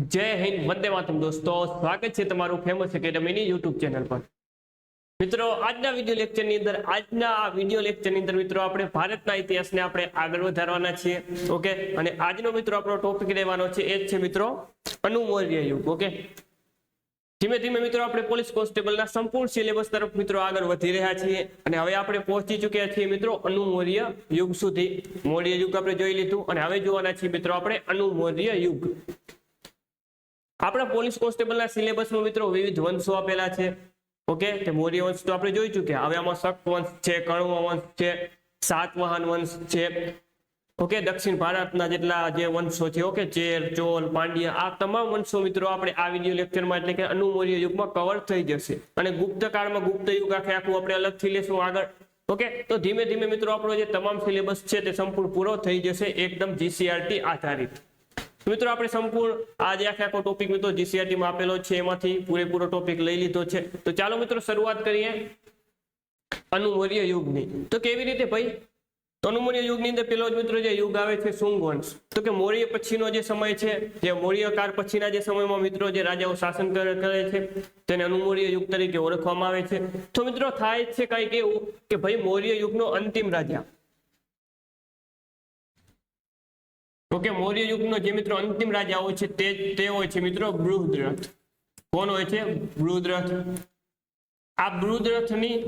जय हिंद वंदे मातरम दोस्तों स्वागत है તમારું ફેમસ એકેડમીની YouTube ચેનલ પર। મિત્રો આજના વિડિયો લેક્ચરની અંદર મિત્રો આપણે ભારતના ઇતિહાસને આપણે આગળ વધારવાના છીએ। ઓકે, અને આજનો મિત્રો આપણો ટોપિક લેવાનો છે એ છે મિત્રો અનુમૌર્ય યુગ। ઓકે, ધીમે ધીમે મિત્રો આપણે પોલીસ કોન્સ્ટેબલના સંપૂર્ણ સિલેબસ તરફ મિત્રો આગળ વધી રહ્યા છીએ અને હવે આપણે પહોંચી ચૂક્યા છીએ મિત્રો અનુમૌર્ય યુગ સુધી। મૌર્ય યુગ આપણે જોઈ લીધું અને હવે જોવાના છીએ મિત્રો આપણે અનુમૌર્ય યુગ। આપણા પોલીસ કોન્સ્ટેબલના સિલેબસમાં મિત્રો વિવિધ વંશો આપેલા છે। ઓકે, તે મૌર્ય વંશ તો આપણે જોઈ ચૂક્યા। હવે આમાં શક વંશ છે, કર્ણ વંશ છે, સાતવાહન વંશ છે। ઓકે, દક્ષિણ ભારતના જેટલા જે વંશો છે, ઓકે, ચેર, ચોલ, પાંડ્ય, આ તમામ વંશો મિત્રો આપણે આ વિડિયો લેક્ચરમાં એટલે કે અનુમૌર્ય યુગમાં કવર થઈ જશે। અને ગુપ્ત કાળમાં ગુપ્ત યુગ આખું આપણે અલગથી લેશું આગળ। ઓકે, તો ધીમે ધીમે મિત્રો આપણો જે તમામ સિલેબસ છે તે સંપૂર્ણ પૂરો થઈ જશે એકદમ જીસીઆરટી આધારિત। મિત્રો આપણે સંપૂર્ણ આ જે આખો ટોપિક મિત્રો જીસીઆરટી માં આપેલો છે એમાંથી પૂરેપૂરો ટોપિક લઈ લીધો છે। તો ચાલો મિત્રો શરૂઆત કરીએ અનુમૌર્ય યુગની। તો કેવી રીતે ભાઈ? તો અનુમૌર્ય યુગની અંદર પેલો જ મિત્રો જે યુગ આવે છે શુંગ વંશ। તો કે મૌર્ય પછીનો જે સમય છે, જે મૌર્ય કાળ પછીના જે સમયમાં મિત્રો જે રાજાઓ શાસન કરે છે તેને અનુમૌર્ય યુગ તરીકે ઓળખવામાં આવે છે। તો મિત્રો થાય છે કંઈક એવું કે ભાઈ મૌર્ય યુગનો અંતિમ રાજા, ઓકે, મૌર્ય યુગનો જે મિત્રો અંતિમ રાજા હોય છે તે હોય છે મિત્રો બૃહદ્રથ। કોણ હોય છે? બૃહદ્રથ। આ બૃહદ્રથની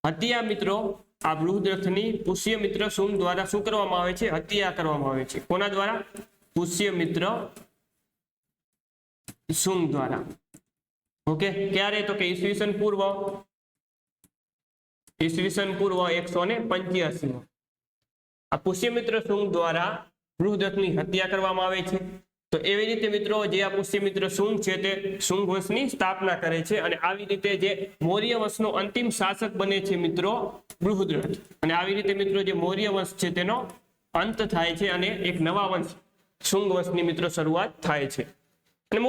હત્યા મિત્રો આ બૃહદ્રથની પુષ્યમિત્ર શુંગ દ્વારા શું કરવામાં આવે છે? હત્યા કરવામાં આવે છે। કોના દ્વારા? પુષ્યમિત્ર શુંગ દ્વારા। ઓકે, ક્યારે? તો કે ઈસવીસન પૂર્વ 185 માં આ પુષ્યમિત્ર શુંગ દ્વારા બૃહદ્રથની હત્યા કરવામાં આવે છે। તો એવી રીતે મિત્રો જે આ પુષ્યમિત્ર શુંગ છે તે શુંગ વંશની સ્થાપના કરે છે અને આવી રીતે જે મૌર્ય વંશનો અંતિમ શાસક બને છે મિત્રો બૃહદ્રથ। અને આવી રીતે મિત્રો જે મૌર્ય વંશ છે તેનો અંત થાય છે અને એક નવા વંશ શુંગ વંશની મિત્રો શરૂઆત થાય છે। અને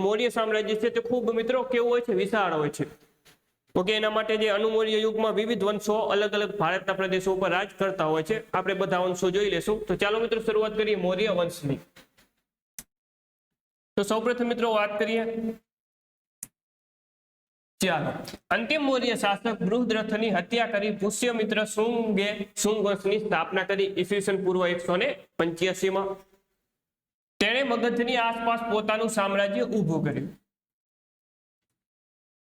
મૌર્ય સામ્રાજ્ય છે તે ખૂબ મિત્રો કેવું હોય છે? વિશાળ હોય છે। ઓકે, એના માટે જે અનુમૌર્ય યુગમાં વિવિધ વંશો અલગ અલગ ભારતના પ્રદેશો ઉપર રાજ કરતા હોય છે। આપણે બધા વંશો જોઈ લેશું। તો ચાલો મિત્રો શરૂઆત કરીએ મૌર્ય વંશની। તો સૌપ્રથમ મિત્રો વાત કરીએ, ચાલો, અંતિમ મૌર્ય શાસક બૃહદ્રથની હત્યા કરી પુષ્યમિત્ર શુંગે શુંગ વંશની સ્થાપના કરી ઈસવીસન પૂર્વ 185 માં। તેણે મગધની આસપાસ પોતાનું સામ્રાજ્ય ઊભું કર્યું।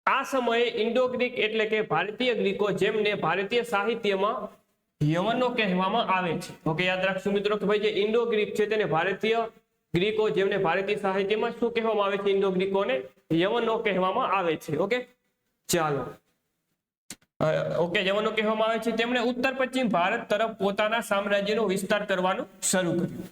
આ સમયે ઇન્ડો ગ્રીક એટલે કે ભારતીય ગ્રીકો, જેમને ભારતીય સાહિત્યમાં યવનો કહેવામાં આવે છે। ઓકે, યાદ રાખશું મિત્રો કે ભાઈ જે ઇન્ડો ગ્રીક છે તેને ભારતીય ગ્રીકો, જેમને ભારતીય સાહિત્યમાં શું કહેવામાં આવે છે? ઇન્ડો ગ્રીકોને યવનો કહેવામાં આવે છે। ઓકે, ચાલો, ઓકે, યવનો કહેવામાં આવે છે। તેમણે ઉત્તર પશ્ચિમ ભારત તરફ પોતાના સામ્રાજ્યનો વિસ્તાર કરવાનું શરૂ કર્યું।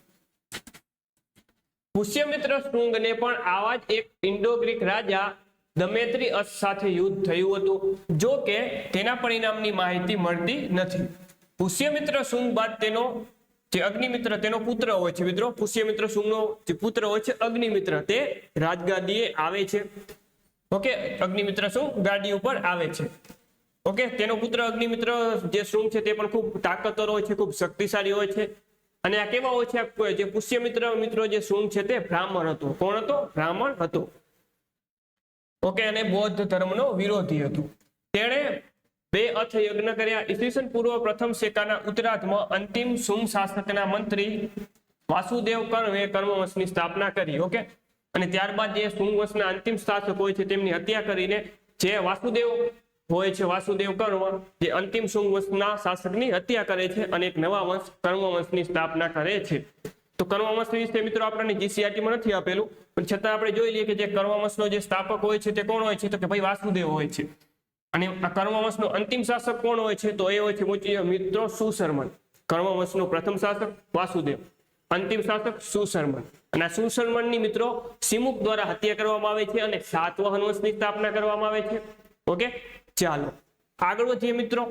પુષ્યમિત્ર શુંગને પણ આવા જ એક ઇન્ડો ગ્રીક રાજા દમયંત્રી સાથે યુદ્ધ થયું હતું, જો કે તેના પરિણામની માહિતી મળતી નથી। પુષ્યમિત્ર શુંગ બાદ તેનો જે અગ્નિમિત્ર તેનો પુત્ર હોય છે મિત્રો, પુષ્યમિત્ર શુંગનો જે પુત્ર હોય છે અગ્નિમિત્ર, તે રાજગાદીએ આવે છે। ઓકે, અગ્નિમિત્ર શુંગ ગાદી ઉપર આવે છે। ઓકે, તેનો પુત્ર અગ્નિમિત્ર જે શુંગ છે તે પણ ખૂબ તાકાતવર હોય છે, ખૂબ શક્તિશાળી હોય છે। અને આ કેવા હોય છે? જે પુષ્યમિત્ર મિત્રો જે શુંગ છે તે બ્રાહ્મણ હતો। કોણ હતો? બ્રાહ્મણ હતો। ઓકે, અને બૌદ્ધ ધર્મનો વિરોધી હતું। તેણે 2 અથ યજ્ઞ કર્યા। ઈસવીસન પૂર્વ પ્રથમ શેકાના ઉત્તરાર્ધમાં અંતિમ શુંગ શાસકના મંત્રી વાસુદેવ કર્ણે કર્મ વંશની સ્થાપના કરી। ઓકે, અને ત્યારબાદ જે શુંગ વંશના અંતિમ શાસક હોય છે તેમની હત્યા કરીને જે વાસુદેવ હોય છે, વાસુદેવ કર્મ, જે અંતિમ શુંગ વંશના શાસકની હત્યા કરે છે અને એક નવા વંશ કર્મ વંશની સ્થાપના કરે છે। તો કર્મ વંશ વિશે મિત્રો આપણને જીસીઆરટીમાં નથી આપેલું, પણ છતાં આપણે જોઈ લઈએ કે જે કર્મ વંશનો જે સ્થાપક હોય છે તે કોણ હોય છે? તો કે ભાઈ વાસુદેવ હોય છે। અને આ કર્મ વંશનો અંતિમ શાસક કોણ હોય છે? તો એ હોય છે મિત્રો સુશર્મન। કર્મ વંશનો પ્રથમ શાસક વાસુદેવ, અંતિમ શાસક સુશર્મન। અને આ સુશર્મનની મિત્રો સિમુક દ્વારા હત્યા કરવામાં આવે છે અને સાતવાહન વંશની સ્થાપના કરવામાં આવે છે। ઓકે, ચાલો આગળ વધીએ મિત્રો।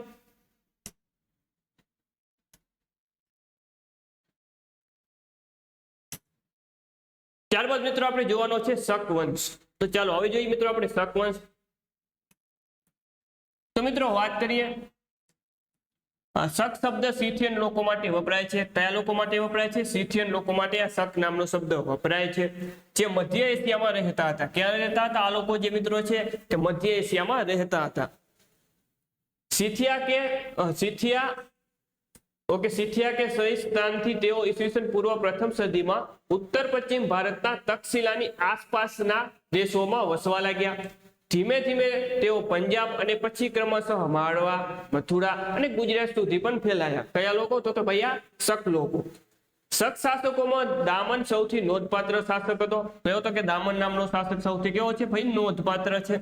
ત્યારબાદ મિત્રો આપણે જોવાનો છે શક વંશ। તો ચાલો હવે જોઈએ મિત્રો આપણે શક વંશ। તો મિત્રો વાત કરીએ શક શબ્દ સિથિયન લોકો માટે વપરાય છે. કયા લોકો માટે વપરાય છે? સિથિયન લોકો માટે આ શક નામનો શબ્દ વપરાય છે, જે મધ્ય એશિયામાં રહેતા હતા. ક્યાં રહેતા હતા આ લોકો? જે મિત્રો છે તે મધ્ય એશિયામાં રહેતા હતા. સિથિયા કે સહી સ્થાનથી તેઓ ઈસવીસન પૂર્વ પ્રથમ સદીમાં ઉત્તર પશ્ચિમ ભારતના તક્ષશિલાની આસપાસના દેશોમાં વસવા લાગ્યા. ધીમે ધીમે તેઓ પંજાબ અને પછી ક્રમશઃ માળવા, મથુરા અને ગુજરાત સુધી પણ ફેલાયા. કયા લોકો? તો ભૈયા શક લોકો. શક શાસકોમાં દામન સૌથી નોંધપાત્ર શાસક હતો. કયો? તો કે દામન નામનો શાસક સૌથી કેવો છે ભાઈ? નોંધપાત્ર છે.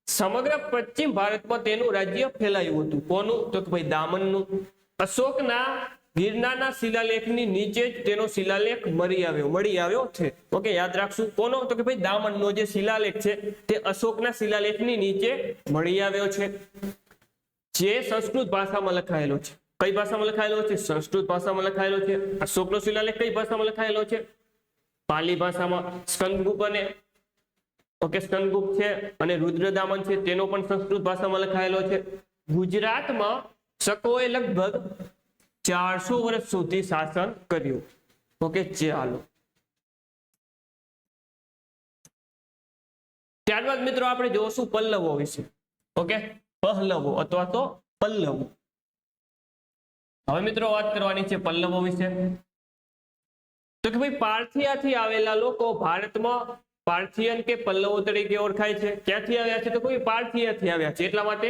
સમગ્ર પશ્ચિમ ભારતમાં તેનું રાજ્ય ફેલાયું હતું. કોનું? તો કે ભાઈ દામનનું. અશોકના ગિરનારના શિલાલેખની નીચે જ તેનો શિલાલેખ મળી આવ્યો છે. ઓકે, યાદ રાખશું. કોનો? તો કે ભાઈ દામનનો જે શિલાલેખ છે તે અશોકના શિલાલેખની નીચે મળી આવ્યો છે, જે સંસ્કૃત ભાષામાં લખાયેલો છે. કઈ ભાષામાં લખાયેલો છે? સંસ્કૃત ભાષામાં લખાયેલો છે. અશોકનો શિલાલેખ કઈ ભાષામાં લખાયેલો છે? પાલી ભાષામાં. સ્કંદગુપ્ત છે અને રુદ્રદામન છે, તેનો પણ સંસ્કૃત ભાષામાં લખાયેલો છે. ગુજરાતમાં શકોએ લગભગ 400 વર્ષ સુધી શાસન કર્યું. ઓકે, ચાલો. ત્યારબાદ મિત્રો આપણે જોશું પલ્લવો વિશે. ઓકે, પહલવો અથવા તો પલ્લવો. હવે મિત્રો વાત કરવાની છે પલ્લવો વિશે. તો કે ભાઈ પાર્થિયાથી આવેલા લોકો ભારતમાં પાર્થિયન કે પલ્લવો તરીકે ઓળખાય છે. ક્યાંથી આવ્યા છે? તો કોઈ પાર્થિયાથી આવ્યા છે, એટલા માટે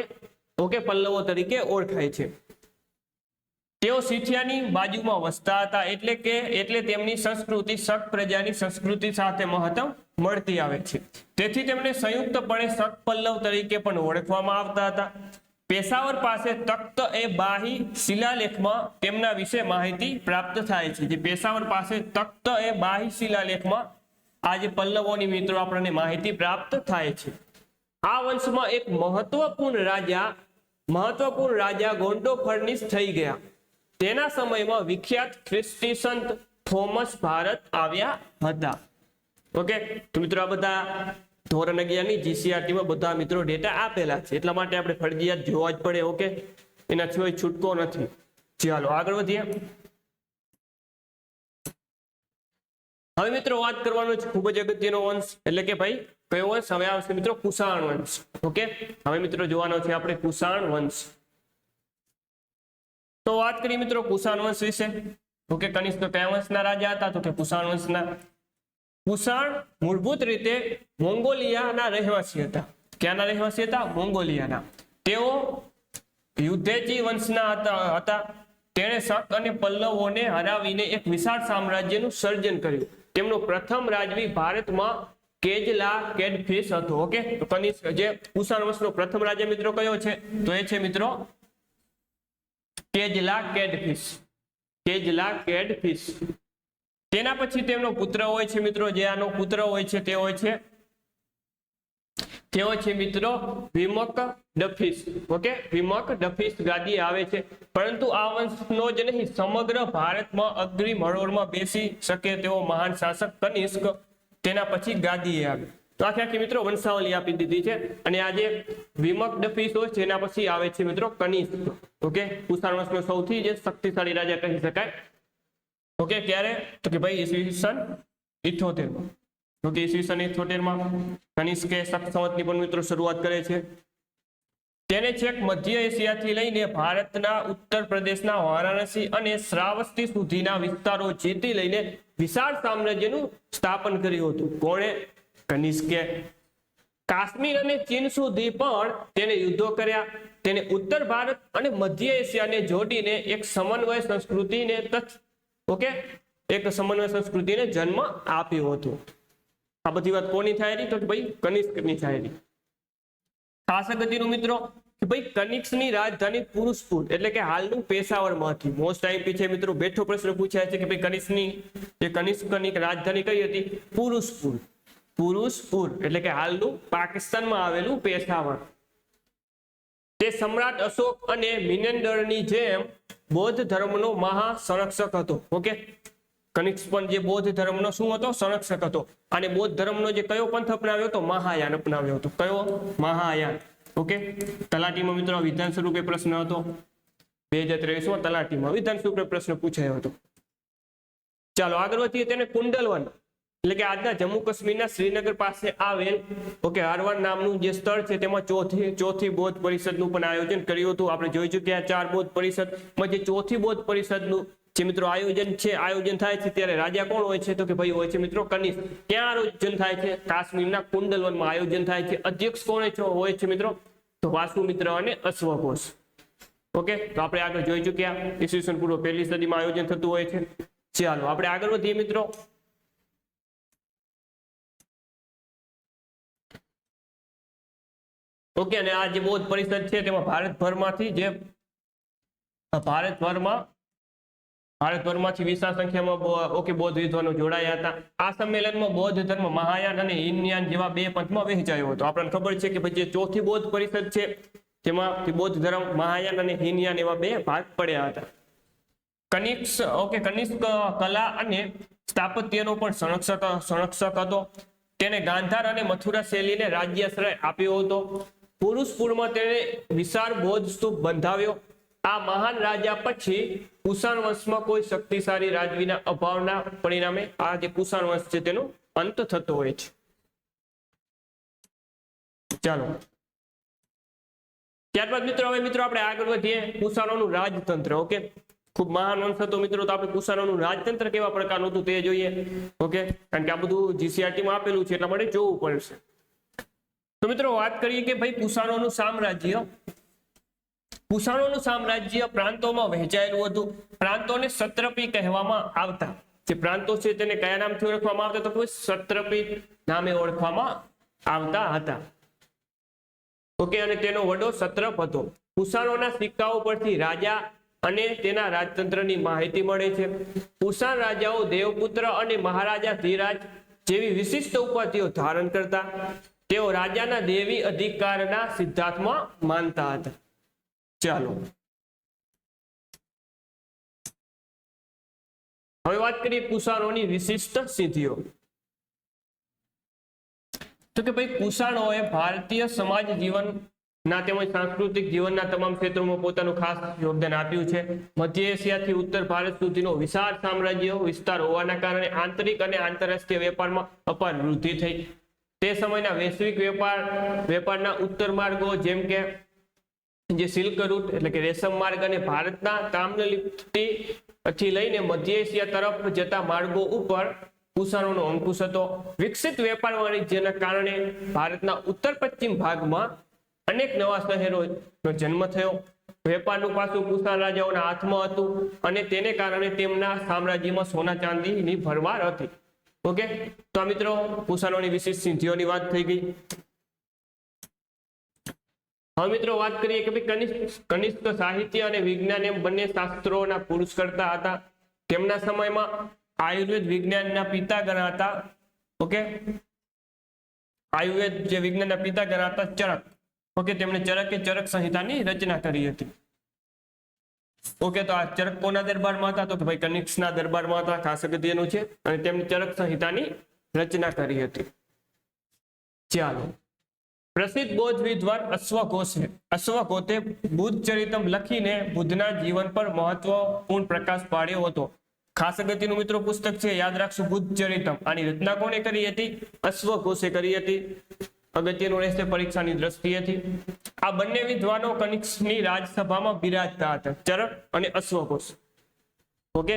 ઓકે પલ્લવો તરીકે ઓળખાય છે. તેઓ સિથિયાની બાજુમાં વસતા હતા, એટલે તેમની સંસ્કૃતિ શક પ્રજાની સંસ્કૃતિ સાથે મહત્તમ મળતી આવે છે. તેથી તેમને સંયુક્તપણે શક પલ્લવ તરીકે પણ ઓળખવામાં આવતા હતા. પેશાવર પાસે તખ્ત એ બાહી શિલાલેખમાં તેમના વિશે માહિતી પ્રાપ્ત થાય છે. જે પેશાવર પાસે તખ્ત એ બાહી શિલાલેખમાં આ જે પલ્લવોની મિત્રો આપણને માહિતી પ્રાપ્ત થાય છે. આ વંશમાં એક મહત્વપૂર્ણ રાજા ગોંડોફર્નિસ થઈ ગયા. તેના સમયમાં વિખ્યાત ખ્રિસ્તી સંત થોમસ ભારત આવ્યા હતા. ઓકે, તો મિત્રો આ બધા ધોરણ 11 ની જીસીઆરટી માં બધા મિત્રો ડેટા આપેલા છે, એટલા માટે આપણે ફરજિયાત જોવા જ પડે. ઓકે, એના સિવાય છૂટકો નથી. ચાલો આગળ વધીએ. હવે મિત્રો વાત કરવાનો છે ખૂબ જ અગત્યનો વંશ, એટલે કે ભાઈ કયો વંશ? હવે આવશે મિત્રો કુષાણ વંશ. ઓકે, હવે મિત્રો જોવાનો છે આપણે કુષાણ વંશ. તો વાત કરીએ મિત્રો કુષાણ વંશ વિશે. ઓકે, કનિષ્ક કયા વંશના રાજા હતા? તો કે કુષાણ વંશના. કુષાણ મૂળભૂત રીતે મોંગોલિયાના રહેવાસી હતા. ક્યાંના રહેવાસી હતા? મોંગોલિયાના. તેઓ યુધેજી વંશના હતા. તેણે શક અને પલ્લવોને હરાવીને એક વિશાળ સામ્રાજ્યનું સર્જન કર્યું. તેમનો પ્રથમ રાજવી ભારતમાં કેજલા કેડફિસ હતો. ઓકે, તો કનિષ્ક જે કુષાણ વંશનો પ્રથમ રાજા મિત્રો કયો છે? તો એ છે મિત્રો કેજલા કેડફિસ. તેના પછી તેમનો પુત્ર હોય છે મિત્રો, જે આનો પુત્ર હોય છે તે હોય છે મિત્રો વિમકડફિસ. ઓકે, વિમકડફિસ ગાદી આવે છે. પરંતુ આ વંશનો જ નહીં, સમગ્ર ભારતમાં અગ્રી હરોળમાં બેસી શકે તેવો મહાન શાસક કનિષ્ક તેના પછી ગાદીએ આવે. તો આખી મિત્રો વંશાવલી આપી દીધી છે. અને આ જે વિમકડફિસ હોય છે એના પછી આવે છે મિત્રો કનિષ્ક. ઓકે, કુષાણ વંશનો સૌથી જે શક્તિશાળી રાજા કહી શકાય. ઓકે, ક્યારે? તો કે ભાઈ ઈસવીસન 78 ઓકે, ઈસવીસન 78 કનિષ્કે શક સંવતની પણ મિત્રો શરૂઆત કરે છે. તેને છેક મધ્ય એશિયાથી લઈને ભારતના ઉત્તર પ્રદેશના વારાણસી અને શ્રાવસ્તી સુધીના વિસ્તારો જીતી લઈને વિશાળ સામ્રાજ્યનું સ્થાપન કર્યું હતું. કોણે? કનિષ્કે. કાશ્મીર અને ચીન સુધી પણ તેને યુદ્ધો કર્યા. તેને ઉત્તર ભારત અને મધ્ય એશિયાને જોડીને એક સમન્વય સંસ્કૃતિને જન્મ આપ્યો હતો. આ બધી વાત કોની થાય? તો ભાઈ કનિષ્કની થાય. ખાસ અગત્યનું મિત્રો કે ભાઈ કનિષ્કની રાજધાની પુરુષપુર એટલે કે હાલનું પેશાવરમાં હતી. મોસ્ટ ટાઈમ છે મિત્રો બેઠો પ્રશ્ન પૂછાય છે કે ભાઈ કનિષ્કની રાજધાની કઈ હતી? પુરુષપુર એટલે કે હાલનું પાકિસ્તાનમાં આવેલું પેશાવર. તે સમ્રાટ અશોક અને મિનેન્ડરની જેમ બૌદ્ધ ધર્મનો મહાસંરક્ષક હતો. ઓકે, કનિષ્ક પણ જે બૌદ્ધ ધર્મનો શું હતો? સંરક્ષક હતો. અને બૌદ્ધ ધર્મનો જે કયો પંથ અપનાવ્યો હતો? મહાયાન અપનાવ્યો હતો. કયો? મહાયાન. ઓકે, તલાટીમાં મિત્રો વિધાન સ્વરૂપે પ્રશ્ન હતો. 2023માં તલાટીમાં વિધાનસભા પ્રશ્ન પૂછાયો હતો. ચાલો આગળ વધીએ. તેને કુંડલવન એટલે કે આજના જમ્મુ કાશ્મીરના શ્રીનગર પાસે આવેલ હારવાન નામનું જે સ્થળ છે તેમાં ચોથી બૌદ્ધ પરિષદનું પણ આયોજન કર્યું હતું. આપણે જોઈ ચૂક્યા 4 બૌદ્ધ પરિષદમાં જે ચોથી બૌદ્ધ પરિષદનું જે મિત્રો આયોજન થાય છે ત્યારે રાજા કોણ હોય છે? તો કે ભાઈ હોય છે મિત્રો કનિષ્ક. ક્યાં આયોજન થાય છે? કાશ્મીરના કુંડલવનમાં આયોજન થાય છે. અધ્યક્ષ કોણ હોય છે મિત્રો? તો વાસુમિત્ર અને અશ્વઘોષ. ઓકે, તો આપણે આગળ જોઈ ચૂક્યા ઈસવીસન પૂર્વ 1લી સદીમાં આયોજન થતું હોય છે. ચાલો આપણે આગળ વધીએ મિત્રો. ઓકે, અને આ જે બૌદ્ધ પરિષદ છે તેમાં ભારતભરમાંથી વિશાળ સંખ્યામાં બૌદ્ધ વિદ્વાનો જોડાયા હતા. આ સંમેલનમાં બૌદ્ધ ધર્મ મહાયાન અને હીનયાન જેવા 2 પંથમાં વહેંચાયો હતો. આપણને ખબર છે કે ભાઈ જે ચોથી બૌદ્ધ પરિષદ છે તેમાં બૌદ્ધ ધર્મ મહાયાન અને હીનયાન એવા 2 ભાગ પડ્યા હતા. કનિષ્ક કલા અને સ્થાપત્યનો પણ સંરક્ષક હતો. તેને ગાંધાર અને મથુરા શૈલીને રાજ્યાશ્રય આપ્યો હતો. પુરુષપુરમાં તેને વિશાળ બૌદ્ધ સ્તૂપ બંધાવ્યો. આ મહાન રાજા પછી કુષાણ વંશમાં કોઈ શક્તિશાળી રાજવીના અભાવના પરિણામે આ જે કુષાણ વંશ છે તેનો અંત થતો હોય છે. ચાલો ત્યારબાદ મિત્રો આપણે આગળ વધીએ. કુષાણોનું રાજતંત્ર. ઓકે, ખૂબ મહાન વંશ હતો મિત્રો. તો આપણે કુષાણોનું રાજતંત્ર કેવા પ્રકારનું હતું તે જોઈએ. ઓકે, કારણ કે આ બધું GCRT માં આપેલું છે એટલા માટે જોવું પડશે. તો મિત્રો વાત કરીએ કે ભાઈ કુષાણોનું સામ્રાજ્ય પ્રાંતોમાં વહેંચાયેલું હતું. પ્રાંતોને સત્રપી કહેવામાં આવતા. જે પ્રાંતો છે તેને કયા નામથી ઓળખવામાં આવતા? તો કોઈ સત્રપી નામે ઓળખવામાં આવતા હતા. ઓકે, અને તેનો વડો સત્રપ હતો. કુષાણોના સિક્કાઓ પરથી રાજા અને તેના રાજતંત્રની માહિતી મળે છે. કુષાણ રાજાઓ દેવપુત્ર અને મહારાજા ધીરાજ જેવી વિશિષ્ટ ઉપાધિઓ ધારણ કરતા. તેઓ રાજાના દેવી અધિકારના સિદ્ધાંતમાં માનતા હતા. ચાલો હવે વાત કરીએ કુષાણોની વિશિષ્ટ સિદ્ધિઓ. તો કે ભાઈ કુષાણોએ ભારતીય સમાજ જીવનના તેમજ સાંસ્કૃતિક જીવનના તમામ ક્ષેત્રોમાં પોતાનું ખાસ યોગદાન આપ્યું છે. મધ્ય એશિયાથી ઉત્તર ભારત સુધીનો વિશાળ સામ્રાજ્ય વિસ્તાર હોવાના કારણે આંતરિક અને આંતરરાષ્ટ્રીય વેપારમાં અપાર વૃદ્ધિ થઈ. તે સમયના વૈશ્વિક વેપારના ઉત્તર માર્ગો જેમ કે જે સિલ્ક રૂટ એટલે કે રેશમ માર્ગ અને ભારતના તામ્રલિપ્તિથી લઈને મધ્ય એશિયા તરફ જતા માર્ગો ઉપર કુષાણોનો અંકુશ હતો. વિકસિત વેપાર વાણિજ્યના કારણે ભારતના ઉત્તર પશ્ચિમ ભાગમાં અનેક નવા શહેરોનો જન્મ થયો. વેપારનું પાસું કુષાણ રાજાઓના હાથમાં હતું અને તેને કારણે તેમના સામ્રાજ્યમાં સોના ચાંદીની ભરમાર હતી. ઓકે, તો આ મિત્રો કુષાણોની વિશિષ્ટ સિદ્ધિઓની વાત થઈ ગઈ. હવે મિત્રો વાત કરીએ કે ભાઈ કનિષ્ક સાહિત્ય અને વિજ્ઞાન એમ બંને શાસ્ત્રોના પુરુષ કરતા હતા. તેમના સમયમાં આયુર્વેદ વિજ્ઞાનના પિતા ગણાતા. ઓકે, આયુર્વેદ જે વિજ્ઞાનના પિતા ગણાતા ચરક. ઓકે, તેમણે ચરક સંહિતાની રચના કરી હતી. ઓકે, તો આ ચરક કોના દરબારમાં હતા? તો કે ભાઈ કનિષ્કના દરબારમાં હતા. ખાસ અગત્યનું છે. અને તેમણે ચરક સંહિતાની રચના કરી હતી. ચાલો પ્રસિદ્ધ બૌદ્ધ વિદ્વાન અશ્વઘોષે બુદ્ધ ચરિતમ લખીને બુદ્ધના જીવન પર મહત્વપૂર્ણ પ્રકાશ પાડ્યો હતો. ખાસ અગત્યનું મિત્રો પુસ્તક છે, યાદ રાખશું, બુદ્ધ ચરિતમ. આની રચના કોને કરી હતી? અશ્વઘોષે કરી હતી. અગત્યનું રહેશે પરીક્ષાની દ્રષ્ટિએથી. આ બંને વિદ્વાનો કનિષ્કની રાજસભામાં બિરાજતા હતા, ચરક અને અશ્વઘોષ. ઓકે,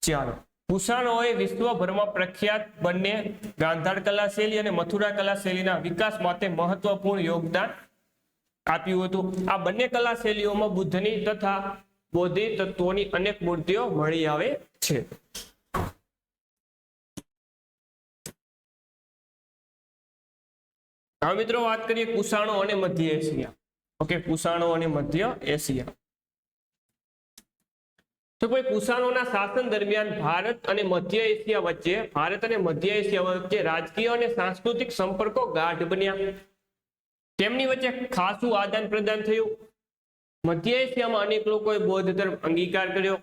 ચાલો કુષાણોએ વિશ્વભરમાં પ્રખ્યાત બંને ગાંધાર કલા શૈલી અને મથુરા કલા શૈલીના વિકાસ માટે મહત્વપૂર્ણ યોગદાન આપ્યું હતું. આ બંને કલા શૈલીઓમાં બુદ્ધની તથા બોધિ તત્વોની અનેક મૂર્તિઓ મળી આવે છે. હવે મિત્રો વાત કરીએ કુષાણો અને મધ્ય એશિયા. ઓકે, કુષાણો અને મધ્ય એશિયા. તો કોઈ કુષાણોના શાસન દરમિયાન ભારત અને મધ્ય એશિયા વચ્ચે રાજકીય અને સાંસ્કૃતિક સંપર્કો ગાઢ બન્યા. તેમની વચ્ચે ખાસું આદાન પ્રદાન થયું. મધ્ય એશિયામાં અનેક લોકોએ બૌદ્ધ ધર્મ અંગીકાર કર્યો.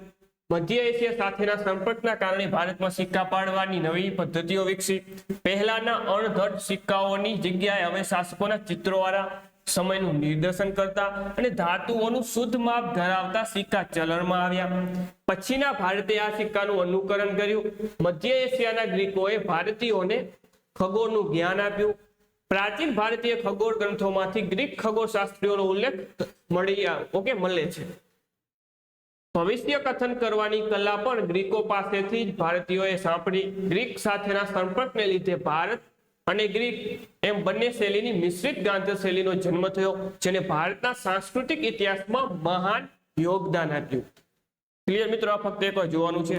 મધ્ય એશિયા સાથેના સંપર્કના કારણે ભારતમાં સિક્કા પાડવાની નવી પદ્ધતિઓ વિકસી. પહેલાના અણઘડ સિક્કાઓની જગ્યાએ હવે શાસકોના ચિત્રોવાળા સમયનું નિર્દેશન કરતા અને ધાતુઓનું શુદ્ધ માપ ધરાવતા સિક્કા ચલણમાં આવ્યા. પછીના ભારતે આ સિક્કાનું અનુકરણ કર્યું. મધ્ય એશિયાના ગ્રીકોએ ભારતીયોને ખગોળનું જ્ઞાન આપ્યું. પ્રાચીન ભારતીય ખગોળ ગ્રંથોમાંથી ગ્રીક ખગોળશાસ્ત્રીઓનો ઉલ્લેખ મળે છે. ભવિષ્ય કથન કરવાની કલા પણ ગ્રીકો પાસેથી જ ભારતીયોએ સાંપડી. ગ્રીક સાથેના સંપર્કને લીધે ભારત અને ગ્રીક એમ બંને શૈલીની મિશ્રિત ગાંધી શૈલીનો જન્મ થયો, જેને ભારતના સાંસ્કૃતિક ઇતિહાસમાં મહાન યોગદાન આપ્યું. ક્લિયર મિત્રો? આ ફક્ત એકવાર જોવાનું છે.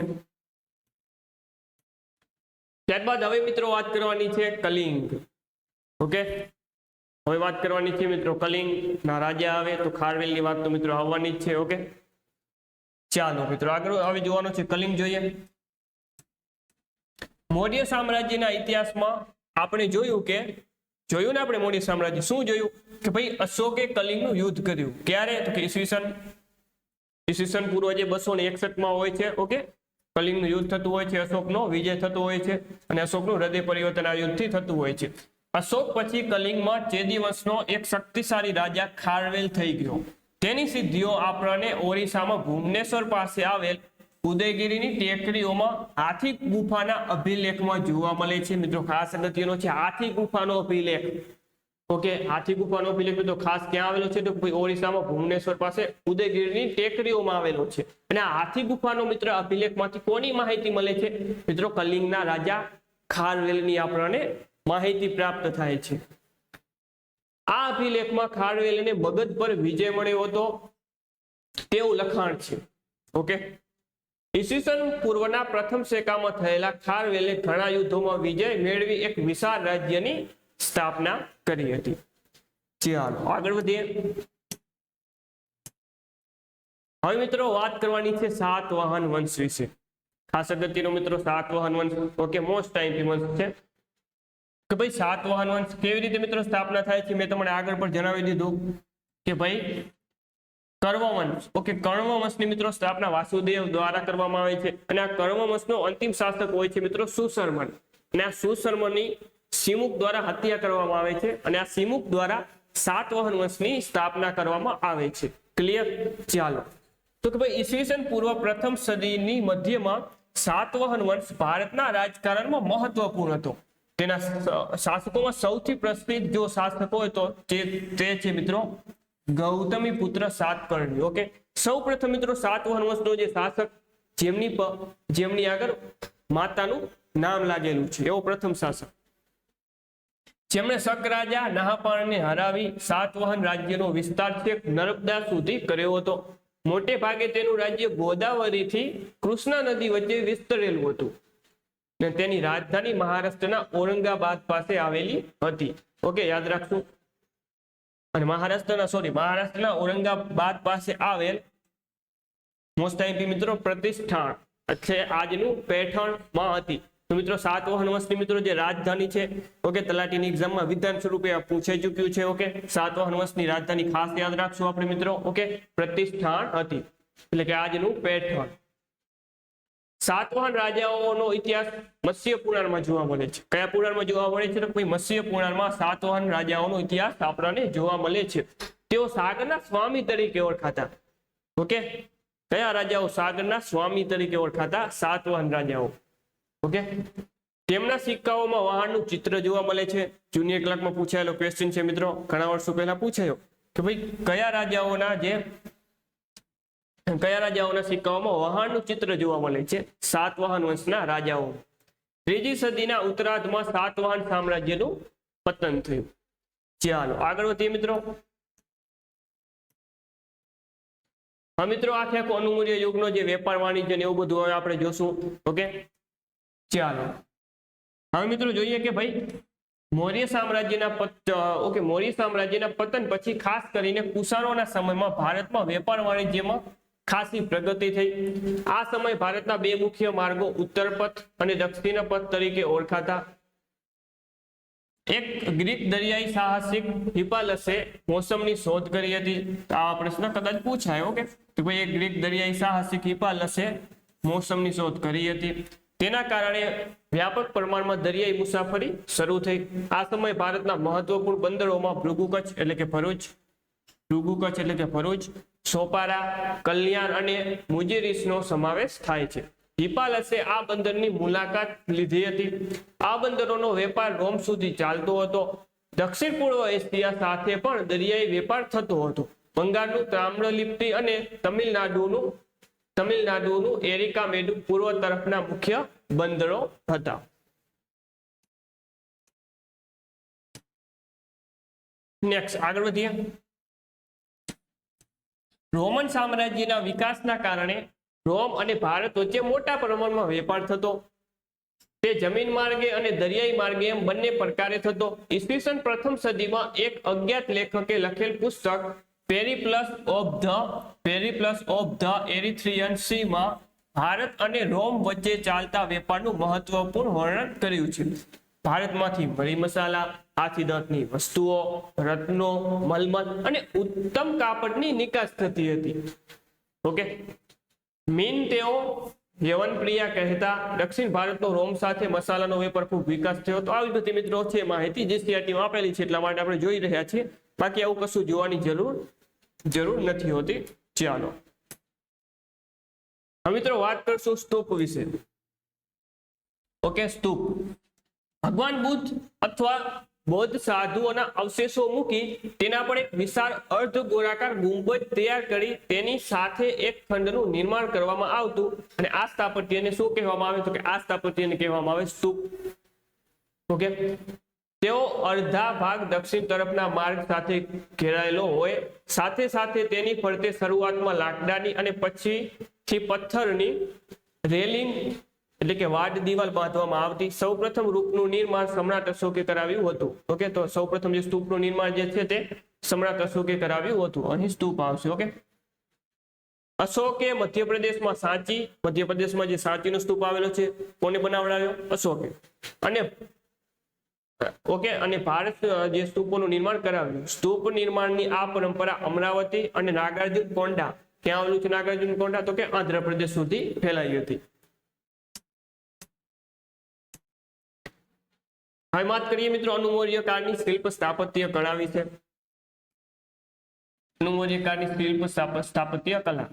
ત્યારબાદ હવે મિત્રો વાત કરવાની છે કલિંગ. ઓકે, હવે વાત કરવાની છે મિત્રો કલિંગ ના રાજા આવે તો ખારવેલની વાત તો મિત્રો આવવાની જ છે. ઓકે, ચાલો મિત્રો આગળ હવે જોવાનું છે કલિંગ. જોઈએ મૌર્ય સામ્રાજ્યના ઇતિહાસમાં આપણે જોયું ને આપણે મૌર્ય સામ્રાજ્ય શું જોયું કે ભાઈ અશોકે કલિંગનું યુદ્ધ કર્યું. ક્યારે? તો કે ઈસવીસન પૂર્વ જે 261 માં હોય છે. ઓકે, કલિંગનું યુદ્ધ થતું હોય છે, અશોકનો વિજય થતો હોય છે અને અશોકનું હૃદય પરિવર્તન આ યુદ્ધથી થતું હોય છે. અશોક પછી કલિંગમાં ચેદી વંશનો એક શક્તિશાળી રાજા ખારવેલ થઈ ગયો. તેની સિદ્ધિઓ આપણને ઓરિસ્સામાં ભુવનેશ્વર પાસે આવેલ ઉદયગીરીની ટેકરીઓમાં હાથી ગુફાના અભિલેખમાં જોવા મળે છે. મિત્રો ખાસ અગત્યનો છે હાથી ગુફાનો અભિલેખ. ઓકે, હાથી ગુફાનો અભિલેખ તો ખાસ ક્યાં આવેલો છે? તો ઓરિસ્સામાં ભુવનેશ્વર પાસે ઉદયગીરીની ટેકરીઓમાં આવેલો છે. અને આ હાથી ગુફાનો મિત્ર અભિલેખમાંથી કોની માહિતી મળે છે? મિત્રો કલિંગના રાજા ખારવેલની આપણને માહિતી પ્રાપ્ત થાય છે. આ અભિલેખમાં ખારવેલને મગધ પર વિજય મળ્યો હતો તેવું લખાણ છે. ઓકે, ઈસવીસન પૂર્વના પ્રથમ શેકામાં થયેલા ખારવેલે ઘણા યુદ્ધોમાં વિજય મેળવી એક વિશાળ રાજ્યની સ્થાપના કરી હતી. ચાલો આગળ વધીએ. હવે મિત્રો વાત કરવાની છે સાતવાહન વંશ વિશે. ખાસ અગત્યનો મિત્રો સાતવાહન વંશ. ઓકે, મોસ્ટ ટાઈમ વંશ છે કે ભાઈ સાતવાહન વંશ કેવી રીતે મિત્રો સ્થાપના થાય છે. મેં તમને આગળ પણ જણાવી દીધું કે ભાઈ કર્મ વંશ. ઓકે, કર્મ વંશની મિત્રો સ્થાપના વાસુદેવ દ્વારા કરવામાં આવે છે અને આ કર્મ વંશનો અંતિમ શાસક હોય છે મિત્રો સુશર્મન. અને આ સુશર્મનની સિમુક દ્વારા હત્યા કરવામાં આવે છે અને આ સિમુક દ્વારા સાતવાહન વંશની સ્થાપના કરવામાં આવે છે. ક્લિયર? ચાલો તો કે ભાઈ ઈસવીસન પૂર્વ પ્રથમ સદીની મધ્યમાં સાતવાહન વંશ ભારતના રાજકારણમાં મહત્વપૂર્ણ હતો. તેના શાસકોમાં સૌથી પ્રસિદ્ધ જો શાસક હોય તો તે છે મિત્રો ગૌતમી પુત્ર સાતકર્ણી. ઓકે, સૌ પ્રથમ મિત્રો સાતવાહન વંશનો જે શાસક જેમની આગળ માતાનું નામ લાગેલું છે એવો પ્રથમ શાસક, જેમણે શક રાજા નહાપાણને હરાવી સાતવાહન રાજ્યનો વિસ્તાર છેક નર્મદા સુધી કર્યો હતો. મોટે ભાગે તેનું રાજ્ય ગોદાવરીથી કૃષ્ણા નદી વચ્ચે વિસ્તરેલું હતું અને તેની રાજધાની મહારાષ્ટ્રના ઔરંગાબાદ પાસે આવેલી હતી. ઓકે, યાદ રાખશું. અને મહારાષ્ટ્રના ઔરંગાબાદ પાસે આવેલ મોસ્ટ ટાઈમ મિત્રો પ્રતિષ્ઠાન એટલે આજનું પેઠણમાં હતી. તો મિત્રો સાતવાહન વંશની મિત્રો જે રાજધાની છે, ઓકે, તલાટીની એક્ઝામમાં વિધાન સ્વરૂપે પૂછાઈ ચૂક્યું છે. ઓકે, સાતવાહન વંશની રાજધાની ખાસ યાદ રાખશું આપણે મિત્રો. ઓકે, પ્રતિષ્ઠાન હતી એટલે કે આજનું પેઠણ. સાતવાહન રાજાઓનો ઇતિહાસ મત્સ્ય પુરાણમાં જોવા મળે છે. કયા પુરાણમાં જોવા મળે છે? તો કોઈ મત્સ્ય પુરાણમાં સાતવાહન રાજાઓનો ઇતિહાસ આપણને જોવા મળે છે. તેઓ સાગરના સ્વામી તરીકે ઓળખાતા. ઓકે, કયા રાજાઓ સાગરના સ્વામી તરીકે ઓળખાતા? સાતવાહન રાજાઓ. ઓકે, તેમના સિક્કાઓમાં વહાણનું ચિત્ર જોવા મળે છે. જુનિયર ક્લાસમાં પૂછાયેલો ક્વેશ્ચન છે મિત્રો, ઘણા વર્ષો પહેલા પૂછાયો કે ભાઈ કયા રાજાઓના સિક્કાઓમાં વહાણનું ચિત્ર જોવા મળે છે? સાતવાહન વંશના રાજાઓ. ત્રીજી સદીના ઉત્તરાર્ધમાં સાતવાહન સામ્રાજ્યનું પતન થયું. ચાલો આગળ વધીએ મિત્રો. હા મિત્રો, આખે આખો અનુમૌર્ય યુગનો જે વેપાર વાણિજ્ય ને એવું બધું હવે આપણે જોશું. ઓકે, ચાલો હવે મિત્રો જોઈએ કે ભાઈ મૌર્ય સામ્રાજ્યના પતન પછી ખાસ કરીને કુષાણોના સમયમાં ભારતમાં વેપાર વાણિજ્યમાં ખાસી પ્રગતિ થઈ. આ સમય ભારતના બે મુખ્ય માર્ગો ઉત્તર પથ અને દક્ષિણ પથ તરીકે ઓળખાતા. એક ગ્રીક દરિયાઈ સાહસિક હિપાલસે મોસમની શોધ કરી હતી. આ પ્રશ્ન કદાચ પૂછાય. ઓકે, તો ભાઈ એક ગ્રીક દરિયાઈ સાહસિક હિપાલસે મોસમની શોધ કરી હતી. તેના કારણે વ્યાપક પ્રમાણમાં દરિયાઈ મુસાફરી શરૂ થઈ. આ સમયે ભારતના મહત્વપૂર્ણ બંદરોમાં ભૃગુ કચ્છ એટલે કે ભરૂચ, સોપારા, કલ્યાણ અને મુજીરીસનો સમાવેશ થાય છે. હિપાલસે આ બંદરની મુલાકાત લીધી હતી. આ બંદરોનો વેપાર રોમ સુધી ચાલતો હતો. દક્ષિણ પૂર્વ એશિયા સાથે પણ દરિયાઈ વેપાર થતો હતો. બંગાળનું તામ્રલિપ્તિ અને તમિલનાડુનું એરિકામેડુ પૂર્વ તરફના મુખ્ય બંદરો હતા. નેક્સ્ટ આગળ વધીએ. રોમન સામ્રાજ્યના વિકાસના કારણે રોમ અને ભારત વચ્ચે મોટા પ્રમાણમાં વેપાર થતો. તે જમીન માર્ગે અને દરિયાઈ માર્ગે એમ બંને પ્રકારે થતો. ઈસવીસન પ્રથમ સદીમાં એક અજ્ઞાત લેખકે લખેલ પુસ્તક પેરિપ્લસ ઓફ ધ એરિથ્રિયન સી માં ભારત અને રોમ વચ્ચે ચાલતા વેપારનું મહત્વપૂર્ણ વર્ણન કર્યું છે. ભારતમાંથી મરી મસાલા, હાથીદાંતની વસ્તુઓ, રત્નો, મલમલ અને ઉત્તમ કાપડની નિકાસ થતી હતી. ઓકે, તેઓ યવનપ્રિયા કહેતા. દક્ષિણ ભારતનો રોમ સાથે મસાલાનો વેપાર ખૂબ વિકાસ થયો. તો આવી બધી મિત્રો છે માહિતી જીસીઆરટીમાં આપેલી છે, એટલા માટે આપણે જોઈ રહ્યા છીએ. બાકી આવું કશું જોવાની જરૂર નથી હોતી. ચાલો હવે મિત્રો વાત કરશું સ્તૂપ વિશે. ઓકે, સ્તૂપ ભગવાન બુદ્ધ અથવા બૌદ્ધ સાધુઓના અવશેષો મૂકી તેના પર એક વિશાળ અર્ધ ગોળાકાર ગુંબજ તૈયાર કરી તેની સાથે એક ખંડનું નિર્માણ કરવામાં આવતું. અને આ સ્થાપત્યને શું કહેવામાં આવે? તો કે આ સ્થાપત્યને કહેવામાં આવે સ્તૂપ. ઓકે, તેઓ અડધા ભાગ દક્ષિણ તરફના માર્ગ સાથે ઘેરાયેલો હોય. સાથે સાથે તેની ફરતે શરૂઆતમાં લાકડાની અને પછીથી પથ્થરની રેલિંગ એટલે કે વાડ દિવાલ બાંધવામાં આવતી. સૌપ્રથમ રૂપનું નિર્માણ સમ્રાટ અશોકે કરાવ્યું હતું. ઓકે, તો સૌપ્રથમ જે સ્તૂપનું નિર્માણ જે છે તે સમ્રાટ અશોકે કરાવ્યું હતું. અહીં સ્તૂપ આવશે. ઓકે, અશોકે મધ્યપ્રદેશમાં જે સાંચીનો સ્તૂપ આવેલો છે, કોને બનાવડાવ્યો? અશોકે. અને ભારત જે સ્તૂપોનું નિર્માણ કરાવ્યું. સ્તૂપ નિર્માણની આ પરંપરા અમરાવતી અને નાગાર્જુન કોંડા, ક્યાં આવેલું છે નાગાર્જુન કોંડા? તો કે આંધ્રપ્રદેશ સુધી ફેલાઈ હતી. હવે વાત કરીએ મિત્રો અનુમૌર્ય કાળની શિલ્પ સ્થાપત્ય કળા વિશે. અનુમૌર્ય કાળની શિલ્પ સ્થાપત્ય કલા.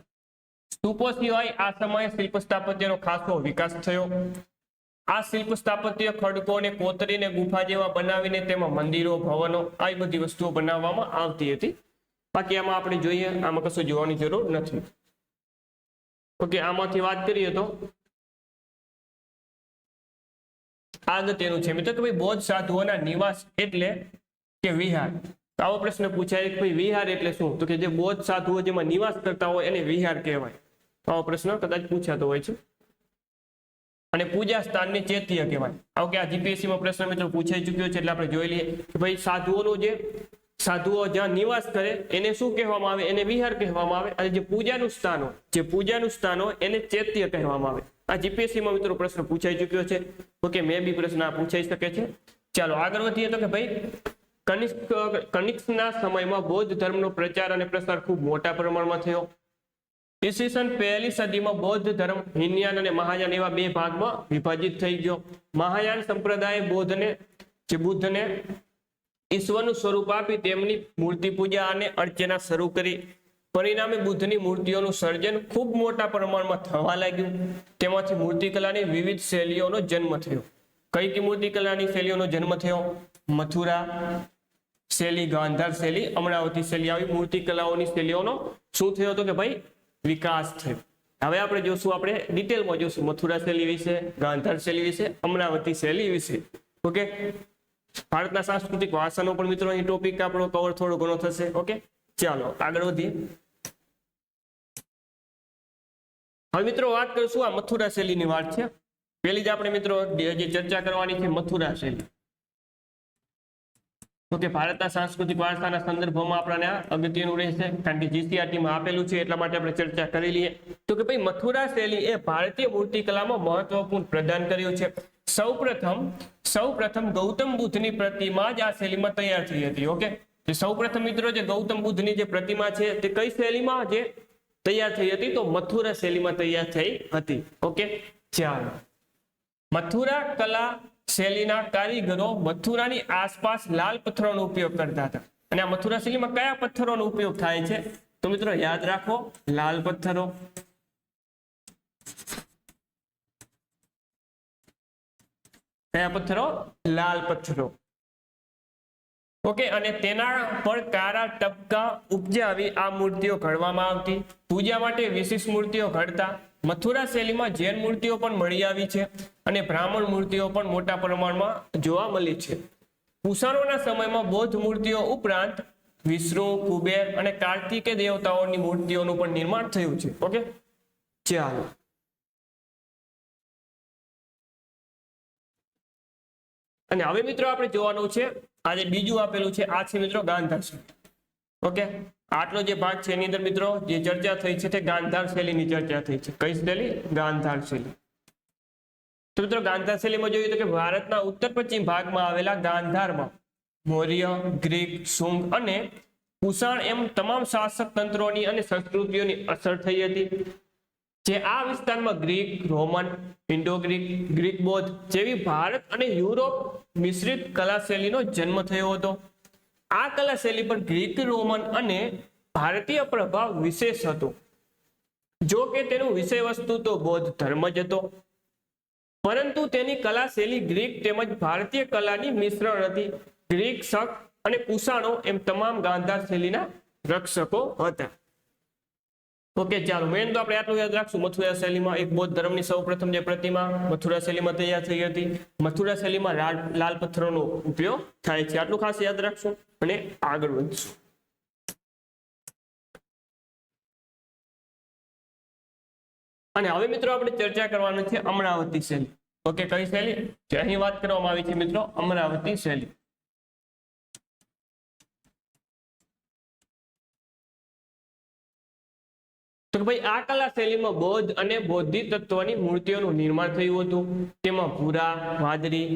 સ્તૂપો સિવાય આ સમયે શિલ્પ સ્થાપત્યનો ખાસો વિકાસ થયો. આ શિલ્પ સ્થાપત્ય ખડકો અને કોતરીને ગુફા જેવા બનાવીને તેમાં મંદિરો, ભવનો આવી બધી વસ્તુઓ બનાવવામાં આવતી હતી. બાકી આમાં આપણે જોઈએ, આમાં કશું જોવાની જરૂર નથી. ઓકે, આમાંથી વાત કરીએ તો અગત્યનું છે મિત્રો કે ભાઈ બૌદ્ધ સાધુઓના નિવાસ એટલે કે વિહાર. આવો પ્રશ્ન પૂછાય કે ભાઈ વિહાર એટલે શું? તો કે જે બૌદ્ધ સાધુઓ જેમાં નિવાસ કરતા હોય એને વિહાર કહેવાય. આવો પ્રશ્ન કદાચ પૂછાતો હોય છે. અને પૂજા સ્થાનને ચૈત્ય કહેવાય. આવો કે આ જીપીએસસી માં પ્રશ્ન મિત્રો પૂછાઈ ચુક્યો છે, એટલે આપણે જોઈ લઈએ કે ભાઈ સાધુઓ જ્યાં નિવાસ કરે એને શું કહેવામાં આવે? એને વિહાર કહેવામાં આવે. અને જે પૂજાનું સ્થાન હોય એને ચૈત્ય કહેવામાં આવે. આ જીપીએસસી માં મિત્રો પ્રશ્ન પૂછાઈ ચુક્યો છે. ઓકે, મે બી પ્રશ્ન આ પૂછાઈ શકે છે. ચાલો આગળ વધીએ. તો કે ભાઈ કનિષ્કના સમયમાં બૌદ્ધ ધર્મનો પ્રચાર અને પ્રસાર ખૂબ મોટા પ્રમાણમાં થયો. ઈસવીસન પહેલી સદીમાં બૌદ્ધ ધર્મ હિનયાન અને મહાયાન એવા બે ભાગમાં વિભાજિત થઈ ગયો. મહાયાન સંપ્રદાય બુદ્ધને ઈશ્વરનું સ્વરૂપ આપી તેમની મૂર્તિ પૂજા અને અર્ચના શરૂ કરી. પરિણામે બુદ્ધની મૂર્તિઓનું સર્જન ખૂબ મોટા પ્રમાણમાં થવા લાગ્યું. તેમાંથી મૂર્તિકલાની વિવિધ શૈલીઓનો જન્મ થયો. કઈ મૂર્તિકલાની શૈલીઓનો જન્મ થયો? મથુરા શૈલી, ગાંધાર શૈલી, અમરાવતી શૈલી, આવી મૂર્તિકલાઓની શૈલીઓનો શું થયો? તો કે ભાઈ વિકાસ થયો. હવે આપણે જોશું, આપણે ડિટેલમાં જોશું મથુરા શૈલી વિશે, ગાંધાર શૈલી વિશે, અમરાવતી શૈલી વિશે. ઓકે, ભારતના સાંસ્કૃતિક વારસાનો પણ મિત્રો અહીં ટોપિક આપણો કવર થોડો ઘણો થશે. ઓકે, ચાલો આગળ વધીએ. હવે મિત્રો વાત કરીશું આ મથુરા શૈલીની વાત છે. પહેલી જ આપણે મિત્રો જે ચર્ચા કરવાની છે મથુરા શૈલી. તો કે ભારતના સાંસ્કૃતિક વારસાના સંદર્ભમાં આપણને અગત્યનું રહેશે, કારણ કે જીસીઆરટીમાં આપેલું છે, એટલા માટે આપણે ચર્ચા કરી લઈએ. તો કે ભાઈ મથુરા શૈલી એ ભારતીય મૂર્તિકલામાં મહત્વપૂર્ણ પ્રદાન કર્યું છે. સૌપ્રથમ ગૌતમ બુદ્ધની પ્રતિમા જ આ શૈલીમાં તૈયાર થઈ હતી. ઓકે, સૌપ્રથમ મિત્રો જે ગૌતમ બુદ્ધની જે પ્રતિમા છે તે કઈ શૈલીમાં જે તૈયાર થઈ હતી? તો મથુરા શૈલીમાં તૈયાર થઈ હતી. ઓકે, ચાલો મથુરા કલા શૈલીના કારીગરો મથુરાની આસપાસ લાલ પથ્થરોનો ઉપયોગ કરતા હતા. અને આ મથુરા શૈલીમાં કયા પથ્થરોનો ઉપયોગ થાય છે? તો મિત્રો યાદ રાખો, લાલ પથ્થરો. કયા પથ્થરો? લાલ પથ્થરો. ઓકે, અને તેના પર કાળા ટપકા ઉપજાવી આ મૂર્તિઓ ઘડવામાં આવતી. પૂજા માટે વિશેષ મૂર્તિઓ ઘડતા. મથુરા શૈલીમાં જૈન મૂર્તિઓ પણ મળી આવી છે અને બ્રાહ્મણ મૂર્તિઓ પણ મોટા પ્રમાણમાં જોવા મળી છે. કુષાણોના સમયમાં બૌદ્ધ મૂર્તિઓ ઉપરાંત વિષ્ણુ, કુબેર અને કાર્તિકે દેવતાઓની મૂર્તિઓનું પણ નિર્માણ થયું છે. ઓકે, ચાલો. અને હવે મિત્રો આપણે જોવાનું છે, આજે બીજું આપેલું છે, આ છે મિત્રો ગાંધાર શૈલી. ઓકે, આટલો જે ભાગ છે એની અંદર મિત્રો જે ચર્ચા થઈ છે તે ગાંધાર શૈલીની ચર્ચા થઈ છે. કઈ શૈલી? ગાંધાર શૈલી. તો મિત્રો ગાંધાર શૈલીમાં જોઈએ તો કે ભારતના ઉત્તર પશ્ચિમ ભાગમાં આવેલા ગાંધારમાં મૌર્ય, ગ્રીક, શુંગ અને કુષાણ એમ તમામ શાસક તંત્રોની અને સંસ્કૃતિઓની અસર થઈ હતી. જે આ વિસ્તારમાં Greek, Roman, Indo Greek, Greek બૌદ્ધ જેવી ભારત અને યુરોપ મિશ્રિત કલા શૈલીનો જન્મ થયો હતો. આ કલા શૈલી પર ગ્રીક, રોમન અને ભારતીય પ્રભાવ વિશેષ હતો. જો કે તેનું વિષય વસ્તુ તો બૌદ્ધ ધર્મ જ હતો, પરંતુ તેની કલા શૈલી ગ્રીક તેમજ ભારતીય કલાની મિશ્રણ હતી. ગ્રીક, શક અને કુષાણો એમ તમામ ગાંધાર શૈલીના રક્ષકો હતા. ઓકે, ચાલો. મેન તો આપણે આટલું યાદ રાખશું. મથુરા શૈલીમાં એક બૌદ્ધ ધર્મની સૌપ્રથમ જે પ્રતિમા મથુરા શૈલીમાં તૈયાર થઈ હતી. મથુરા શૈલીમાં લાલ પથ્થરોનો ઉપયોગ થાય છે. આટલું ખાસ યાદ રાખશું અને આગળ વધશું. અને હવે મિત્રો આપણે ચર્ચા કરવાની છે અમરાવતી શૈલી. ઓકે, કઈ શૈલી? જે અહીં વાત કરવામાં આવી છે મિત્રો, અમરાવતી શૈલી. તો ભાઈ આ કલા શૈલીમાં બૌદ્ધ અને બૌદ્ધિ તત્વની મૂર્તિઓનું નિર્માણ થયું હતું. તેમાં ભૂરા, વાદળી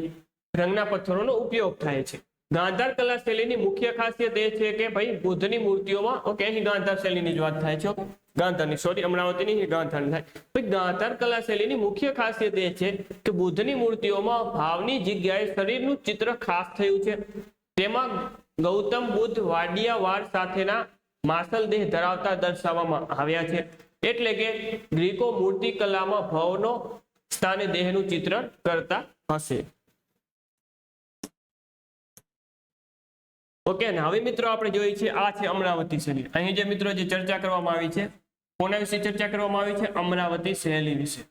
રંગના પથ્થરોનો ઉપયોગ થાય છે. ગાંધાર કલા શૈલીની મુખ્ય ખાસિયત એ છે કે ભાઈ બુદ્ધની મૂર્તિઓમાં, ઓકે, અહીં ગાંધાર શૈલીની જ વાત થાય છે. ગાંધારની, સોરી, અમરાવતીની, ગાંધારની થાય. ભાઈ ગાંધાર કલા શૈલીની મુખ્ય ખાસિયત એ છે કે બુદ્ધની મૂર્તિઓમાં ભાવની જગ્યાએ શરીરનું ચિત્ર ખાસ થયું છે. તેમાં ગૌતમ બુદ્ધ વાડિયા વાળ સાથેના માસલ દેહ ધરાવતા દર્શાવવામાં આવ્યા છે. એટલે કે ગ્રીકો મૂર્તિ કલામાં ભાવનો સ્થાને દેહનું ચિત્રણ કરતા હશે. ઓકે, ને હવે મિત્રો આપણે જોઈએ છે આ છે અમરાવતી શૈલી. અહીં જે મિત્રો જે ચર્ચા કરવામાં આવી છે, કોના વિશે ચર્ચા કરવામાં આવી છે? અમરાવતી શૈલી વિશે.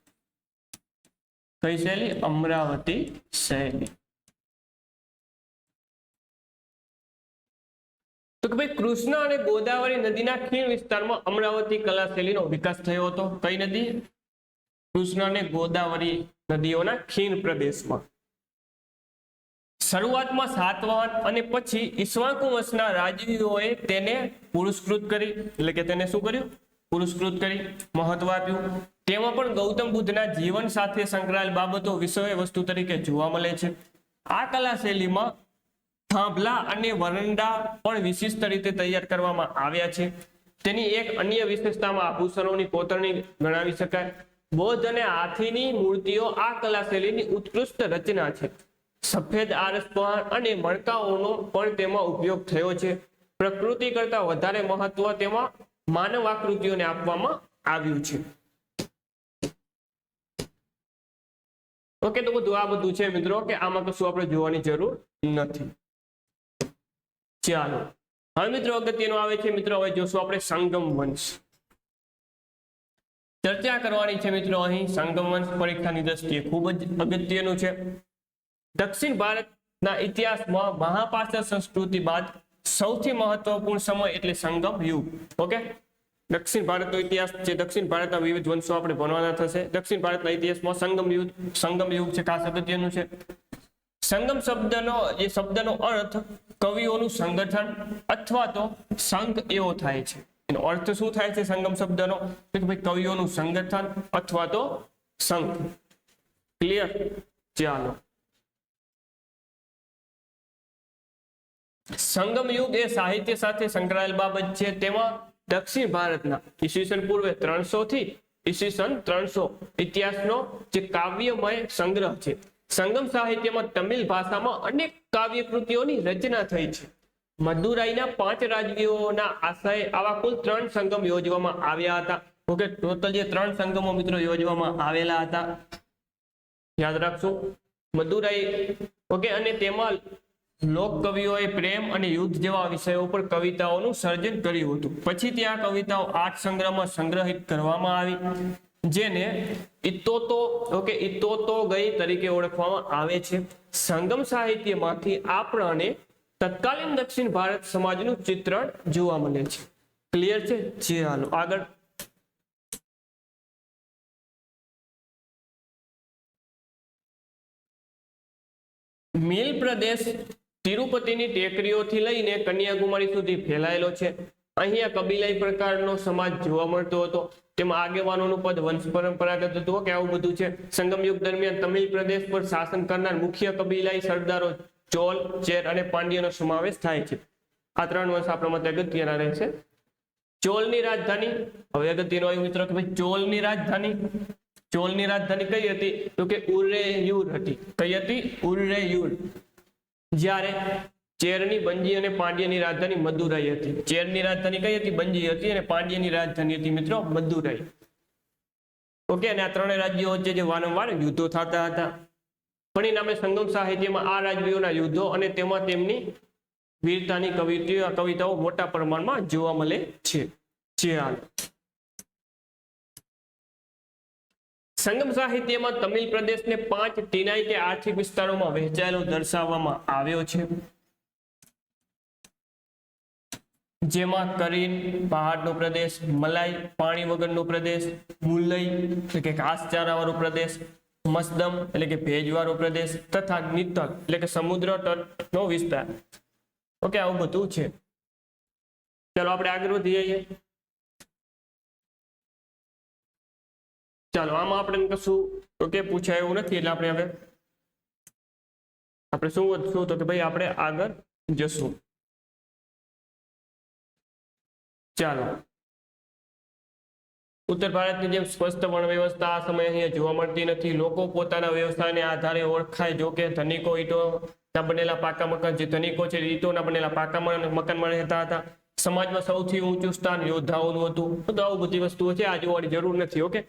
કઈ શૈલી? અમરાવતી શૈલી. તો કે ભાઈ કૃષ્ણ અને ગોદાવરી નદીના ખીણ વિસ્તારમાં અમરાવતી કલા શૈલીનો વિકાસ થયો હતો. કઈ નદી? કૃષ્ણ અને ગોદાવરી નદીઓના ખીણ પ્રદેશમાં. શરૂઆતમાં સાતવાહન અને પછી ઈક્ષ્વાકુ વંશના રાજવીઓએ તેને પુરસ્કૃત કરી. એટલે કે તેને શું કર્યું? પુરસ્કૃત કરી, મહત્વ આપ્યું. તેમાં પણ ગૌતમ બુદ્ધના જીવન સાથે સંકળાયેલ બાબતો વિષય વસ્તુ તરીકે જોવા મળે છે. આ કલા શૈલીમાં થાંભલા અને વરંડા પણ વિશિષ્ટ રીતે તૈયાર કરવામાં આવ્યા છે. તેની એક અન્ય વિશેષતામાં આભૂષણોની કોતરણી ગણાવી શકાય. બૌદ્ધ અને હાથીની મૂર્તિઓ આ કલા શૈલીની ઉત્કૃષ્ટ રચના છે. સફેદ આરસપહાણ અને મણકાઓનો પણ તેમાં ઉપયોગ થયો છે. પ્રકૃતિ કરતા વધારે મહત્વ તેમાં માનવ આકૃતિઓને આપવામાં આવ્યું છે. ઓકે, તો બધું આ બધું છે મિત્રો કે આમાં કશું આપણે જોવાની જરૂર નથી. ચાલો, હવે મિત્રો અગત્યનું આવે છે મિત્રો, હવે જોશું આપણે સંગમ વંશ. ચર્ચા કરવાની છે મિત્રો અહીં સંગમ વંશ પરીક્ષાની દ્રષ્ટિએ ખૂબ જ અગત્યનું છે. દક્ષિણ ભારતના ઇતિહાસમાં મહાપાષાણ સંસ્કૃતિ બાદ સૌથી મહત્વપૂર્ણ સમય એટલે સંગમ યુગ. ઓકે, દક્ષિણ ભારતનો ઇતિહાસ છે, દક્ષિણ ભારતના વિવિધ વંશો આપણે ભણવાના થશે. દક્ષિણ ભારતના ઇતિહાસમાં સંગમ યુગ છે, ખાસ અગત્યનું છે. સંગમ શબ્દનો અર્થ કવિઓનું સંગઠન અથવા તો સંઘ એવો થાય છે. એનો અર્થ શું થાય છે સંગમ શબ્દનો? કે ભાઈ કવિઓનું સંગઠન અથવા તો સંઘ. ક્લિયર? ચાલો, સંગમ યુગ એ સાહિત્ય સાથે સંકળાયેલ બાબત છે. તેમાં દક્ષિણ ભારતના ઈસવીસન પૂર્વે 300 થી ઈસવીસન 300 ઇતિહાસનો જે કાવ્યમય સંગ્રહ છે. સંગમ સાહિત્યમાં તમિલ ભાષામાં અનેક કાવ્ય કૃતિઓની રચના થઈ છે. મદુરાઈના 5 રાજવીઓના આશરે આવા કુલ 3 સંગમ યોજવામાં આવ્યા હતા. ઓકે, ટોટલ જે 3 સંગમો મિત્રો યોજવામાં આવેલા હતા યાદ રાખશું. મદુરાઈ ઓકે, અને તેમાં લોક કવિઓએ પ્રેમ અને યુદ્ધ જેવા વિષયો પર કવિતાઓનું સર્જન કર્યું હતું. પછી ત્યાં કવિતાઓ 8 સંગ્રહમાં સંગ્રહિત કરવામાં આવી, જેને ઇતોતો ઓકે ઇતોતો ગઈ તરીકે ઓળખવામાં આવે છે. સંગમ સાહિત્યમાંથી આપણને તત્કાલીન દક્ષિણ ભારત સમાજનું ચિત્રણ જોવા મળે છે. ક્લિયર છે? જી હાલો આગળ. મિલ પ્રદેશ તિરુપતિની ટેકરીઓથી લઈને કન્યાકુમારી સુધી ફેલાયેલો છે. અહીંયા કબીલાઈ પ્રકારનો સમાજ જોવા મળતો હતો. તેમાં આગેવાનોનું પદ વંશ પરંપરાગત હતું કે આવું બધું છે. સંગમ યુગ દરમિયાન તમિલ પ્રદેશ પર શાસન કરનાર મુખ્ય કબીલાઈ સરદારો ચોલ, ચેર અને પાંડ્યનો સમાવેશ થાય છે. આ 3 વંશ આપણા માટે અગત્યના રહેશે. ચોલની રાજધાની, હવે અગત્યનો આવ્યું મિત્રો કે ભાઈ ચોલની રાજધાની કઈ હતી? તો કે ઉરેયુર હતી. કઈ હતી? ઉરેયુર. જ્યારે ચેરની, બંજી અને પાંડ્યની રાજધાની મદુરાઈ હતી. ચેરની રાજધાની કઈ હતી? બંજી હતી. અને પાંડ્યની રાજધાની હતી મિત્રો મદુરાઈ. ઓકે, અને આ 3 રાજ્યો વચ્ચે જે વારંવાર યુદ્ધો થતા હતા. પરિણામે સંગમ સાહિત્યમાં આ રાજવીઓના યુદ્ધો અને તેમાં તેમની વીરતાની કવિતાઓ મોટા પ્રમાણમાં જોવા મળે છે. સંગમ સાહિત્યમાં તમિલ પ્રદેશને 5 ટીનાઈ કે આર્થિક વિસ્તારોમાં વહેંચાયેલો દર્શાવવામાં આવ્યો છે, જેમાં કરીન પહાડનો પ્રદેશ, મલાઈ પાણી વગરનો પ્રદેશ, મુલઈ એટલે કે ઘાસચારાવાળો પ્રદેશ, મસદમ એટલે કે ભેજવાળો પ્રદેશ તથા નિતલ એટલે કે સમુદ્ર તટનો વિસ્તાર. ઓકે, આવું બધું છે. ચાલો આપણે આગળ વધીએ. ચાલો આમાં આપણે કશું ઓકે પૂછાય એવું નથી, એટલે આપણે હવે શું વધશું તો કે ભાઈ આપણે આગળ જશું. ચાલો, ઉત્તર ભારતની જેમ સ્પષ્ટ વર્ણ વ્યવસ્થા આ સમયે અહીંયા જોવા મળતી નથી. લોકો પોતાના વ્યવસાયને આધારે ઓળખાય. જો કે ધનિકો ઈંટોના બનેલા પાકા મકાન, જે ધનિકો છે ઈંટોના બનેલા પાકા મકાનમાં રહેતા હતા. સમાજમાં સૌથી ઊંચું સ્થાન યોદ્ધાઓનું હતું. તો આવું બધી વસ્તુઓ છે, આ જોવાની જરૂર નથી. ઓકે,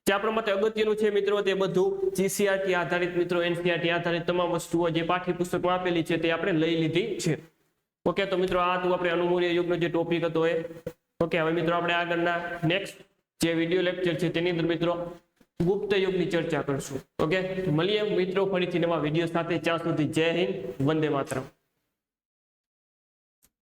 જે આપણા માટે અગત્યનું છે મિત્રો તે બધું જીસીઆરટી આધારિત મિત્રો, એનસીઆરટી આધારિત તમામ વસ્તુઓ જે પાઠ્યપુસ્તકમાં આપેલી છે તે આપણે લઈ લીધી છે. ઓકે, તો મિત્રો આ હતું આપણે અનુમૌર્ય યુગનો જે ટોપિક હતો એ. ઓકે, હવે મિત્રો આપણે આગળના નેક્સ્ટ જે વિડીયો લેક્ચર છે તેની અંદર મિત્રો ગુપ્ત યુગની ચર્ચા કરશું. ઓકે, મળીએ મિત્રો ફરીથી નવા વિડીયો સાથે. ત્યાં સુધી જય હિન્દ, વંદે માતરમ.